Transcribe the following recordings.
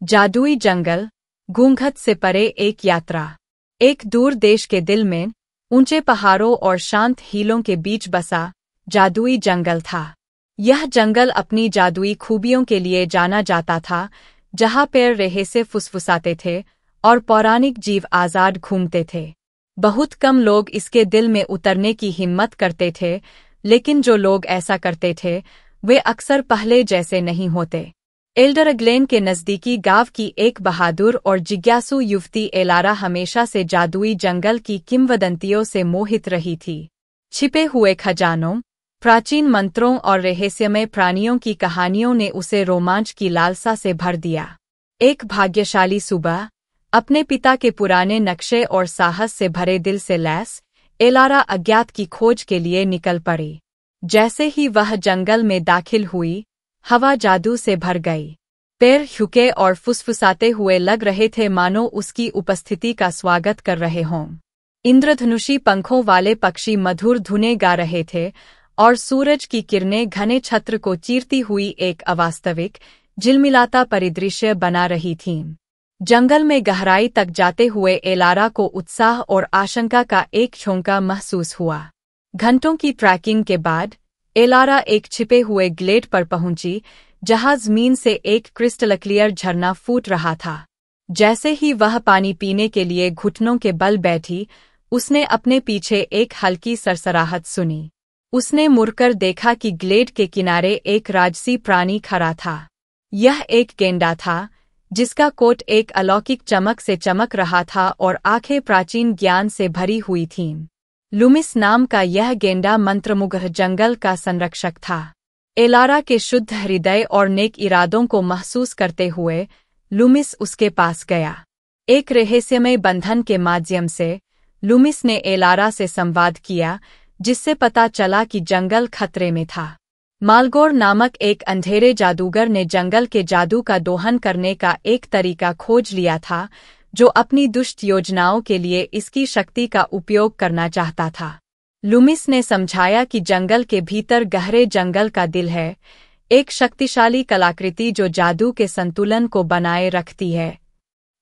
जादुई जंगल, घूंघट से परे एक यात्रा। एक दूर देश के दिल में, ऊंचे पहाड़ों और शांत हीलों के बीच बसा जादुई जंगल था। यह जंगल अपनी जादुई खूबियों के लिए जाना जाता था, जहाँ पेड़ रेहे फुसफुसाते थे और पौराणिक जीव आज़ाद घूमते थे। बहुत कम लोग इसके दिल में उतरने की हिम्मत करते थे, लेकिन जो लोग ऐसा करते थे, वे अक्सर पहले जैसे नहीं होते। एल्डरग्लेन के नज़दीकी गांव की एक बहादुर और जिज्ञासु युवती एलारा हमेशा से जादुई जंगल की किंवदंतियों से मोहित रही थी। छिपे हुए खजानों, प्राचीन मंत्रों और रहस्यमय प्राणियों की कहानियों ने उसे रोमांच की लालसा से भर दिया। एक भाग्यशाली सुबह, अपने पिता के पुराने नक्शे और साहस से भरे दिल से लैस, एलारा अज्ञात की खोज के लिए निकल पड़ी। जैसे ही वह जंगल में दाखिल हुई, हवा जादू से भर गई। पैर झुके और फुसफुसाते हुए लग रहे थे मानो उसकी उपस्थिति का स्वागत कर रहे हों। इंद्रधनुषी पंखों वाले पक्षी मधुर धुनें गा रहे थे और सूरज की किरणें घने छत्र को चीरती हुई एक अवास्तविक, झिलमिलाता परिदृश्य बना रही थीं। जंगल में गहराई तक जाते हुए एलारा को उत्साह और आशंका का एक झोंका महसूस हुआ। घंटों की ट्रैकिंग के बाद एलारा एक छिपे हुए ग्लेड पर पहुंची, जहां जमीन से एक क्रिस्टल क्लियर झरना फूट रहा था। जैसे ही वह पानी पीने के लिए घुटनों के बल बैठी, उसने अपने पीछे एक हल्की सरसराहट सुनी। उसने मुड़कर देखा कि ग्लेड के किनारे एक राजसी प्राणी खड़ा था। यह एक गेंडा था, जिसका कोट एक अलौकिक चमक से चमक रहा था और आंखें प्राचीन ज्ञान से भरी हुई थीं। लुमिस नाम का यह गेंडा मंत्रमुग्ध जंगल का संरक्षक था। एलारा के शुद्ध हृदय और नेक इरादों को महसूस करते हुए लुमिस उसके पास गया। एक रहस्यमय बंधन के माध्यम से लुमिस ने एलारा से संवाद किया, जिससे पता चला कि जंगल खतरे में था। मालगोर नामक एक अंधेरे जादूगर ने जंगल के जादू का दोहन करने का एक तरीका खोज लिया था, जो अपनी दुष्ट योजनाओं के लिए इसकी शक्ति का उपयोग करना चाहता था। लुमिस ने समझाया कि जंगल के भीतर गहरे जंगल का दिल है, एक शक्तिशाली कलाकृति जो जादू के संतुलन को बनाए रखती है।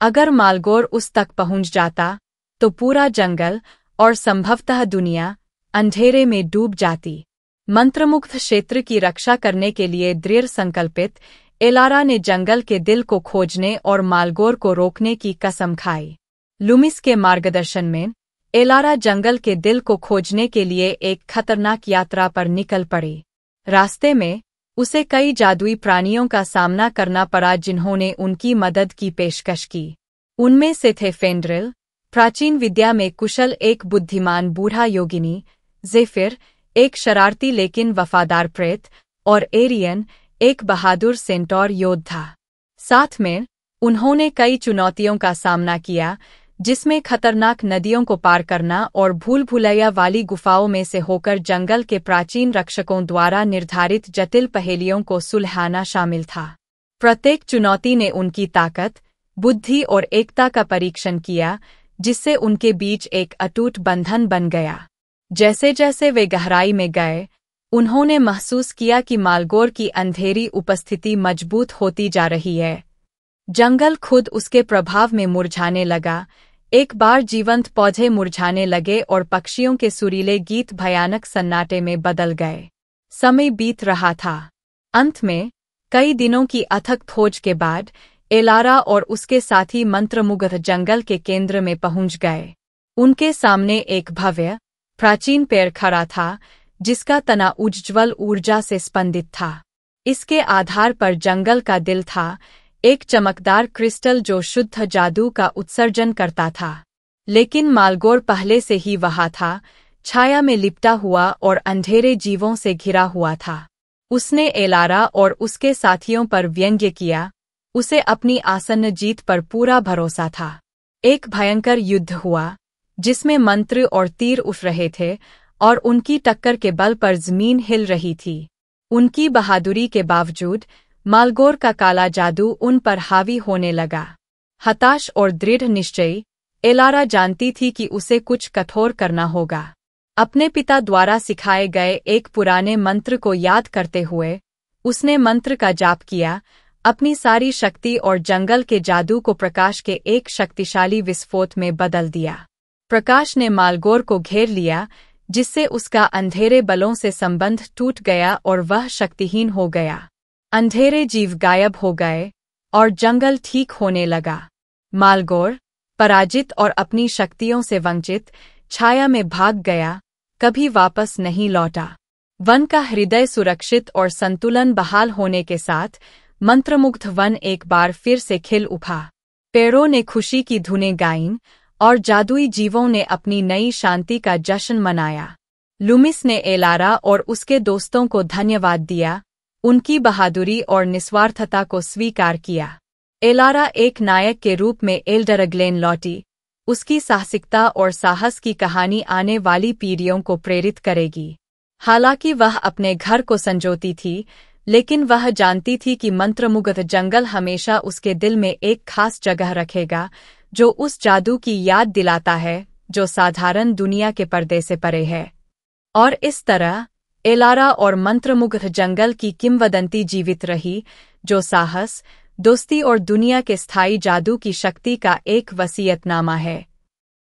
अगर मालगोर उस तक पहुंच जाता, तो पूरा जंगल और संभवतः दुनिया अंधेरे में डूब जाती। मंत्रमुग्ध क्षेत्र की रक्षा करने के लिए दृढ़ संकल्पित, एलारा ने जंगल के दिल को खोजने और मालगोर को रोकने की कसम खाई। लुमिस के मार्गदर्शन में एलारा जंगल के दिल को खोजने के लिए एक खतरनाक यात्रा पर निकल पड़ी। रास्ते में उसे कई जादुई प्राणियों का सामना करना पड़ा, जिन्होंने उनकी मदद की पेशकश की। उनमें से थे फेंड्रिल, प्राचीन विद्या में कुशल एक बुद्धिमान बूढ़ा योगिनी, ज़ेफिर, एक शरारती लेकिन वफादार प्रेत, और एरियन, एक बहादुर सेंटौर योद्धा। साथ में उन्होंने कई चुनौतियों का सामना किया, जिसमें खतरनाक नदियों को पार करना और भूल-भुलैया वाली गुफाओं में से होकर जंगल के प्राचीन रक्षकों द्वारा निर्धारित जटिल पहेलियों को सुलझाना शामिल था। प्रत्येक चुनौती ने उनकी ताकत, बुद्धि और एकता का परीक्षण किया, जिससे उनके बीच एक अटूट बंधन बन गया। जैसे जैसे वे गहराई में गए, उन्होंने महसूस किया कि मालगोर की अंधेरी उपस्थिति मजबूत होती जा रही है। जंगल खुद उसके प्रभाव में मुरझाने लगा। एक बार जीवंत पौधे मुरझाने लगे और पक्षियों के सुरीले गीत भयानक सन्नाटे में बदल गए। समय बीत रहा था। अंत में कई दिनों की अथक खोज के बाद एलारा और उसके साथी मंत्रमुग्ध जंगल के केंद्र में पहुंच गए। उनके सामने एक भव्य, प्राचीन पेड़ खड़ा था, जिसका तना उज्ज्वल ऊर्जा से स्पंदित था। इसके आधार पर जंगल का दिल था, एक चमकदार क्रिस्टल जो शुद्ध जादू का उत्सर्जन करता था। लेकिन मालगोर पहले से ही वहां था, छाया में लिपटा हुआ और अंधेरे जीवों से घिरा हुआ था। उसने एलारा और उसके साथियों पर व्यंग्य किया। उसे अपनी आसन्न जीत पर पूरा भरोसा था। एक भयंकर युद्ध हुआ, जिसमें मंत्र और तीर उठ रहे थे और उनकी टक्कर के बल पर जमीन हिल रही थी। उनकी बहादुरी के बावजूद मालगोर का काला जादू उन पर हावी होने लगा। हताश और दृढ़ निश्चयी, एलारा जानती थी कि उसे कुछ कठोर करना होगा। अपने पिता द्वारा सिखाए गए एक पुराने मंत्र को याद करते हुए उसने मंत्र का जाप किया अपनी सारी शक्ति और जंगल के जादू को प्रकाश के एक शक्तिशाली विस्फोट में बदल दिया। प्रकाश ने मालगोर को घेर लिया, जिससे उसका अंधेरे बलों से संबंध टूट गया और वह शक्तिहीन हो गया। अंधेरे जीव गायब हो गए और जंगल ठीक होने लगा। मालगोर, पराजित और अपनी शक्तियों से वंचित, छाया में भाग गया, कभी वापस नहीं लौटा। वन का हृदय सुरक्षित और संतुलन बहाल होने के साथ मंत्रमुग्ध वन एक बार फिर से खिल उठा। पेड़ों ने खुशी की धुनें गाईं और जादुई जीवों ने अपनी नई शांति का जश्न मनाया। लुमिस ने एलारा और उसके दोस्तों को धन्यवाद दिया, उनकी बहादुरी और निस्वार्थता को स्वीकार किया। एलारा एक नायक के रूप में एल्डरग्लेन लौटी। उसकी साहसिकता और साहस की कहानी आने वाली पीढ़ियों को प्रेरित करेगी। हालांकि वह अपने घर को संजोती थी, लेकिन वह जानती थी कि मंत्रमुग्ध जंगल हमेशा उसके दिल में एक खास जगह रखेगा, जो उस जादू की याद दिलाता है जो साधारण दुनिया के पर्दे से परे है। और इस तरह एलारा और मंत्रमुग्ध जंगल की किंवदंती जीवित रही, जो साहस, दोस्ती और दुनिया के स्थायी जादू की शक्ति का एक वसीयतनामा है।